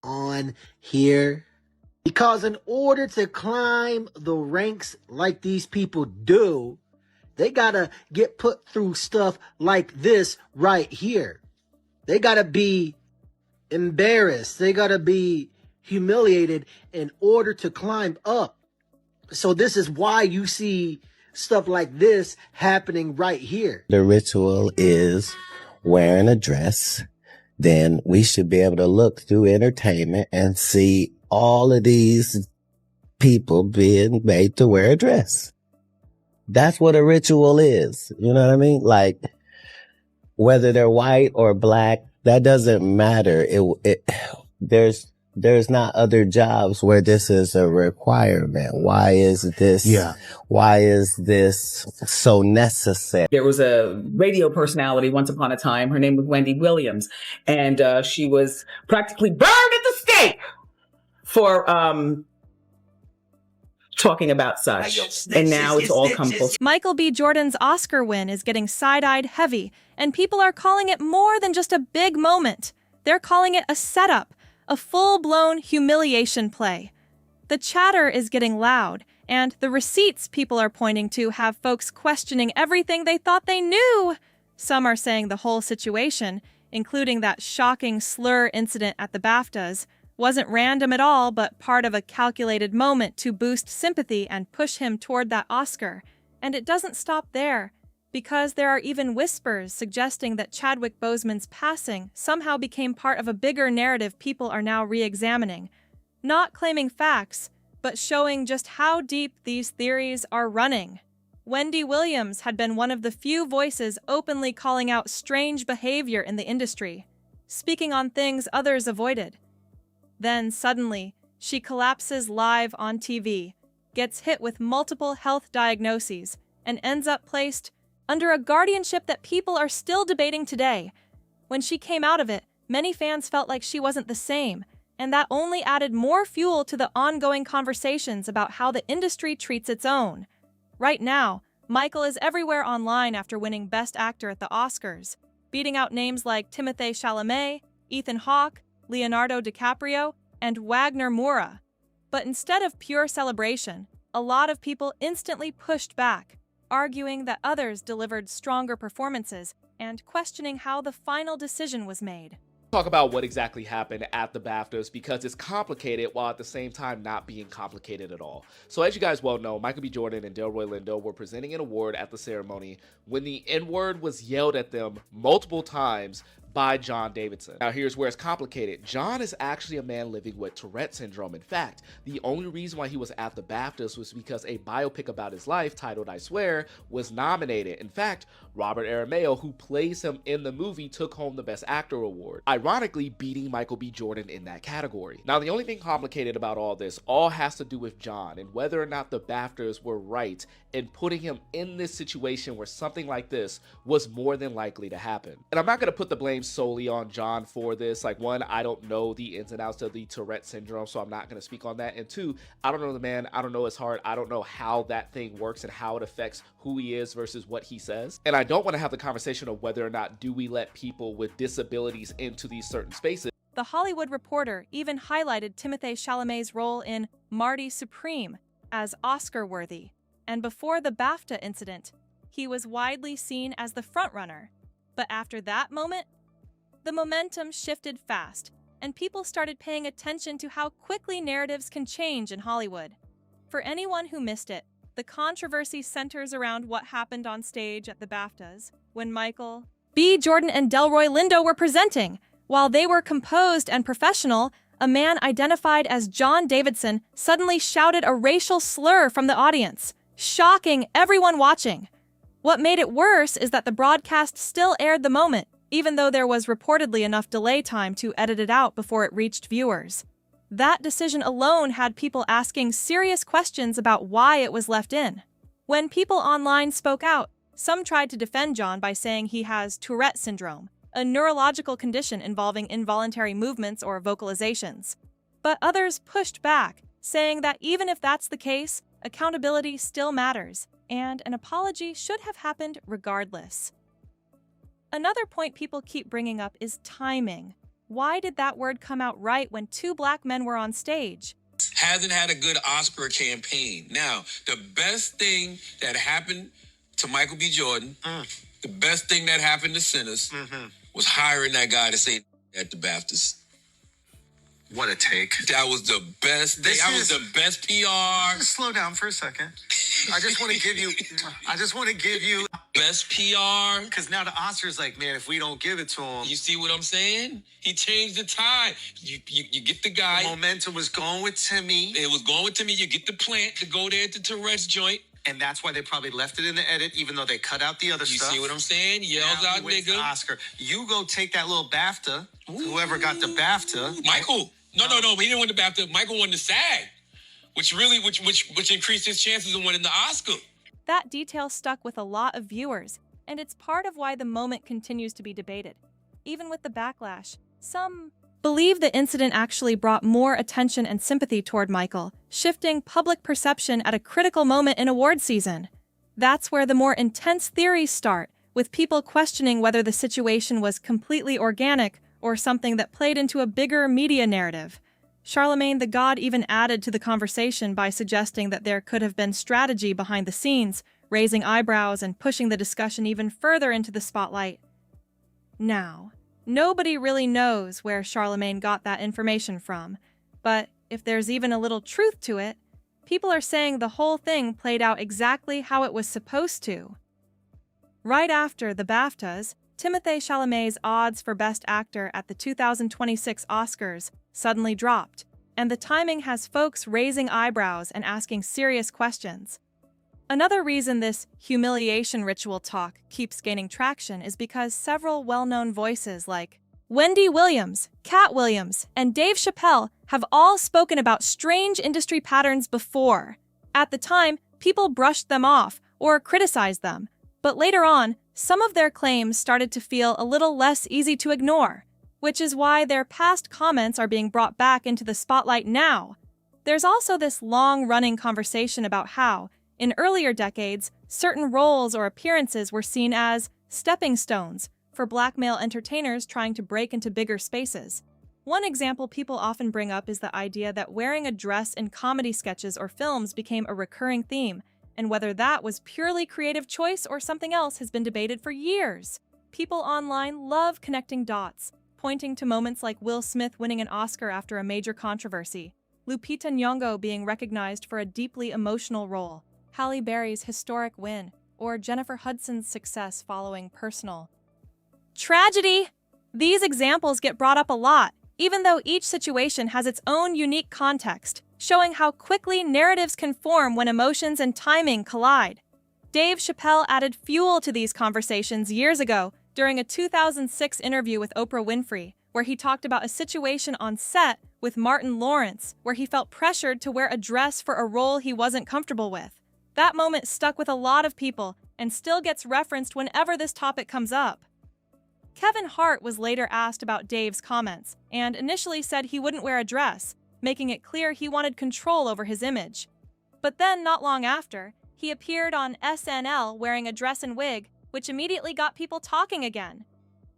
on here? Because in order to climb the ranks like these people do, they gotta get put through stuff like this right here. They gotta be embarrassed. They gotta be humiliated in order to climb up. So this is why you see stuff like this happening right here. The ritual is wearing a dress. Then we should be able to look through entertainment and see all of these people being made to wear a dress. That's what a ritual is. You know what I mean? Like, whether they're white or black, that doesn't matter. There's not other jobs where this is a requirement. Why is this so necessary? There was a radio personality once upon a time. Her name was Wendy Williams. And she was practically burned at the stake for talking about such. And now it's all come full. Michael B. Jordan's Oscar win is getting side-eyed heavy, and people are calling it more than just a big moment. They're calling it a setup, a full-blown humiliation play. The chatter is getting loud, and the receipts people are pointing to have folks questioning everything they thought they knew. Some are saying the whole situation, including that shocking slur incident at the BAFTAs, wasn't random at all, but part of a calculated moment to boost sympathy and push him toward that Oscar. And it doesn't stop there, because there are even whispers suggesting that Chadwick Boseman's passing somehow became part of a bigger narrative people are now re-examining, not claiming facts, but showing just how deep these theories are running. Wendy Williams had been one of the few voices openly calling out strange behavior in the industry, speaking on things others avoided. Then, suddenly, she collapses live on TV, gets hit with multiple health diagnoses, and ends up placed under a guardianship that people are still debating today. When she came out of it, many fans felt like she wasn't the same, and that only added more fuel to the ongoing conversations about how the industry treats its own. Right now, Michael is everywhere online after winning Best Actor at the Oscars, beating out names like Timothée Chalamet, Ethan Hawke, Leonardo DiCaprio, and Wagner Moura. But instead of pure celebration, a lot of people instantly pushed back, arguing that others delivered stronger performances and questioning how the final decision was made. Talk about what exactly happened at the BAFTAs because it's complicated while at the same time not being complicated at all. So as you guys well know, Michael B. Jordan and Delroy Lindo were presenting an award at the ceremony when the N-word was yelled at them multiple times by John Davidson. Now here's where it's complicated. John is actually a man living with Tourette syndrome. In fact, the only reason why he was at the BAFTAs was because a biopic about his life titled I Swear was nominated. In fact, Robert Aramayo, who plays him in the movie, took home the Best Actor award, ironically beating Michael B. Jordan in that category. Now the only thing complicated about all this all has to do with John and whether or not the BAFTAs were right in putting him in this situation where something like this was more than likely to happen. And I'm not going to put the blame solely on John for this. Like, one, I don't know the ins and outs of the Tourette syndrome, so I'm not going to speak on that. And two, I don't know the man, I don't know his heart, I don't know how that thing works and how it affects who he is versus what he says. And I don't want to have the conversation of whether or not do we let people with disabilities into these certain spaces. The Hollywood Reporter even highlighted Timothée Chalamet's role in Marty Supreme as Oscar-worthy, and before the BAFTA incident, he was widely seen as the frontrunner. But after that moment, the momentum shifted fast, and people started paying attention to how quickly narratives can change in Hollywood. For anyone who missed it, the controversy centers around what happened on stage at the BAFTAs when Michael B. Jordan and Delroy Lindo were presenting. While they were composed and professional, a man identified as John Davidson suddenly shouted a racial slur from the audience, shocking everyone watching. What made it worse is that the broadcast still aired the moment, even though there was reportedly enough delay time to edit it out before it reached viewers. That decision alone had people asking serious questions about why it was left in. When people online spoke out, some tried to defend John by saying he has Tourette syndrome, a neurological condition involving involuntary movements or vocalizations. But others pushed back, saying that even if that's the case, accountability still matters, and an apology should have happened regardless. Another point people keep bringing up is timing. Why did that word come out right when two black men were on stage? Hasn't had a good Oscar campaign. Now, the best thing that happened to Michael B. Jordan, the best thing that happened to Sinners, was hiring that guy to say at the BAFTAs. What a take. That was the best thing. That was the best PR. Just slow down for a second. I just want to give you Best PR. because now the Oscars like, man, if we don't give it to him, You see what I'm saying? He changed the tide. You get the guy. momentum was going with Timmy, It was going to me. You get the plant to go there to Tourette's joint. and that's why they probably left it in the edit, even though they cut out the other You stuff. see what I'm saying? Yells Now he out, wins the nigga. Oscar. You go take that little BAFTA. Whoever got the BAFTA. Michael. No. He didn't win the BAFTA. Michael won the SAG, which increased his chances of winning the Oscar. That detail stuck with a lot of viewers, and it's part of why the moment continues to be debated. Even with the backlash, some believe the incident actually brought more attention and sympathy toward Michael, shifting public perception at a critical moment in award season. That's where the more intense theories start, with people questioning whether the situation was completely organic or something that played into a bigger media narrative. Charlemagne the God even added to the conversation by suggesting that there could have been strategy behind the scenes, raising eyebrows and pushing the discussion even further into the spotlight. Now, nobody really knows where Charlemagne got that information from, but if there's even a little truth to it, people are saying the whole thing played out exactly how it was supposed to. Right after the BAFTAs, Timothée Chalamet's odds for Best Actor at the 2026 Oscars suddenly dropped, and the timing has folks raising eyebrows and asking serious questions. Another reason this humiliation ritual talk keeps gaining traction is because several well-known voices like Wendy Williams, Cat Williams, and Dave Chappelle have all spoken about strange industry patterns before. At the time, people brushed them off or criticized them, but later on, some of their claims started to feel a little less easy to ignore, which is why their past comments are being brought back into the spotlight now. There's also this long-running conversation about how, in earlier decades, certain roles or appearances were seen as stepping stones for black male entertainers trying to break into bigger spaces. One example people often bring up is the idea that wearing a dress in comedy sketches or films became a recurring theme, and whether that was purely creative choice or something else has been debated for years. People online love connecting dots, pointing to moments like Will Smith winning an Oscar after a major controversy, Lupita Nyong'o being recognized for a deeply emotional role, Halle Berry's historic win, or Jennifer Hudson's success following personal tragedy. These examples get brought up a lot, even though each situation has its own unique context, showing how quickly narratives can form when emotions and timing collide. Dave Chappelle added fuel to these conversations years ago during a 2006 interview with Oprah Winfrey, where he talked about a situation on set with Martin Lawrence, where he felt pressured to wear a dress for a role he wasn't comfortable with. That moment stuck with a lot of people and still gets referenced whenever this topic comes up. Kevin Hart was later asked about Dave's comments and initially said he wouldn't wear a dress, making it clear he wanted control over his image. But then, not long after, he appeared on SNL wearing a dress and wig, which immediately got people talking again.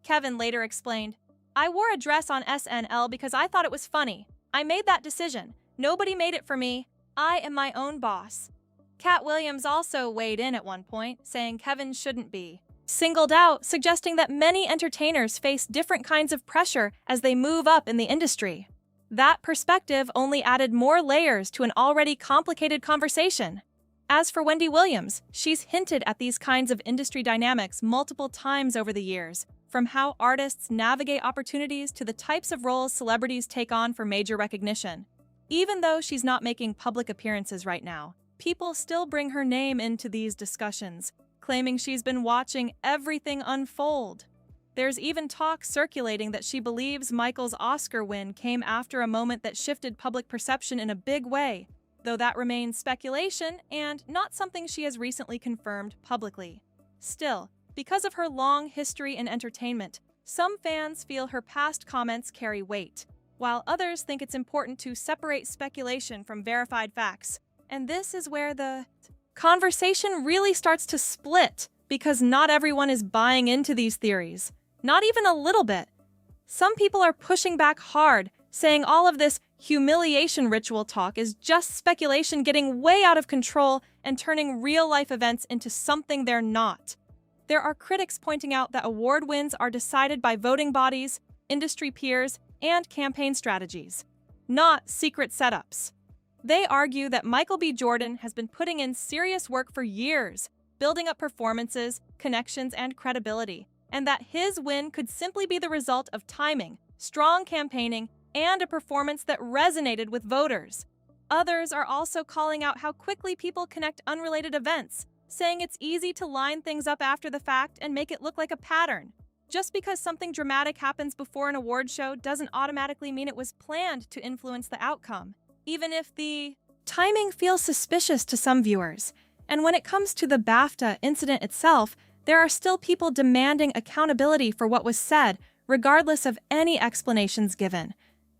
Kevin later explained, "I wore a dress on SNL because I thought it was funny. I made that decision. Nobody made it for me. I am my own boss." Cat Williams also weighed in at one point, saying Kevin shouldn't be singled out, suggesting that many entertainers face different kinds of pressure as they move up in the industry. That perspective only added more layers to an already complicated conversation. As for Wendy Williams, she's hinted at these kinds of industry dynamics multiple times over the years, from how artists navigate opportunities to the types of roles celebrities take on for major recognition. Even though she's not making public appearances right now, people still bring her name into these discussions, claiming she's been watching everything unfold. There's even talk circulating that she believes Michael's Oscar win came after a moment that shifted public perception in a big way, though that remains speculation and not something she has recently confirmed publicly. Still, because of her long history in entertainment, some fans feel her past comments carry weight, while others think it's important to separate speculation from verified facts. And this is where the conversation really starts to split, because not everyone is buying into these theories. Not even a little bit. Some people are pushing back hard, saying all of this humiliation ritual talk is just speculation getting way out of control and turning real-life events into something they're not. There are critics pointing out that award wins are decided by voting bodies, industry peers, and campaign strategies, not secret setups. They argue that Michael B. Jordan has been putting in serious work for years, building up performances, connections, and credibility, and that his win could simply be the result of timing, strong campaigning, and a performance that resonated with voters. Others are also calling out how quickly people connect unrelated events, saying it's easy to line things up after the fact and make it look like a pattern. Just because something dramatic happens before an award show doesn't automatically mean it was planned to influence the outcome, even if the timing feels suspicious to some viewers. And when it comes to the BAFTA incident itself, there are still people demanding accountability for what was said, regardless of any explanations given.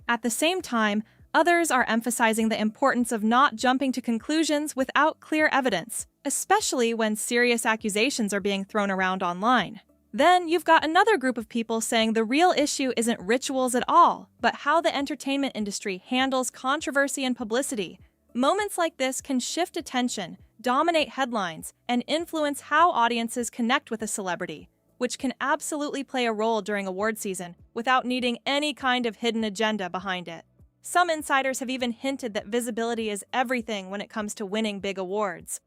At the same time, others are emphasizing the importance of not jumping to conclusions without clear evidence, especially when serious accusations are being thrown around online. Then you've got another group of people saying the real issue isn't rituals at all, but how the entertainment industry handles controversy and publicity. Moments like this can shift attention, dominate headlines, and influence how audiences connect with a celebrity, which can absolutely play a role during award season without needing any kind of hidden agenda behind it. Some insiders have even hinted that visibility is everything when it comes to winning big awards.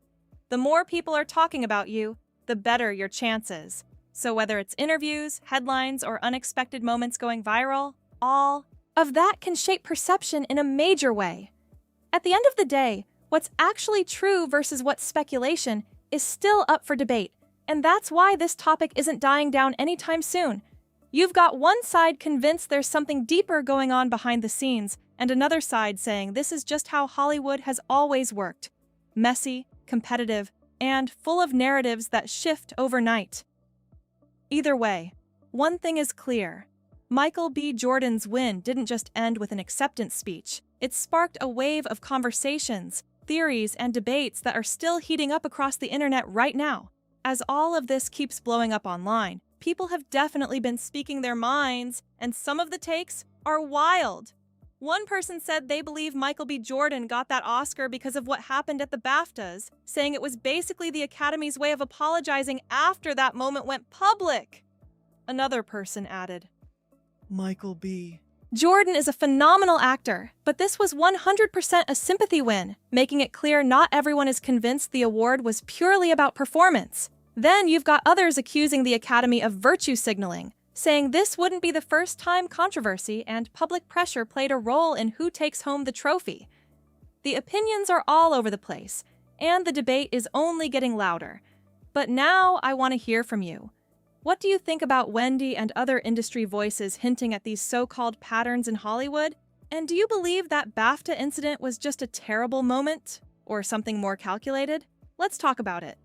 The more people are talking about you, the better your chances. So whether it's interviews, headlines, or unexpected moments going viral, all of that can shape perception in a major way. At the end of the day, what's actually true versus what's speculation is still up for debate, and that's why this topic isn't dying down anytime soon. You've got one side convinced there's something deeper going on behind the scenes, and another side saying this is just how Hollywood has always worked. Messy, competitive, and full of narratives that shift overnight. Either way, one thing is clear. Michael B. Jordan's win didn't just end with an acceptance speech. It sparked a wave of conversations, theories, and debates that are still heating up across the internet right now. As all of this keeps blowing up online, people have definitely been speaking their minds, and some of the takes are wild. One person said they believe Michael B. Jordan got that Oscar because of what happened at the BAFTAs, saying it was basically the Academy's way of apologizing after that moment went public. Another person added, Michael B. Jordan is a phenomenal actor, but this was 100% a sympathy win, making it clear not everyone is convinced the award was purely about performance. Then you've got others accusing the Academy of virtue signaling, saying this wouldn't be the first time controversy and public pressure played a role in who takes home the trophy. The opinions are all over the place, and the debate is only getting louder. But now I want to hear from you. What do you think about Wendy and other industry voices hinting at these so-called patterns in Hollywood? And do you believe that BAFTA incident was just a terrible moment, or something more calculated? Let's talk about it.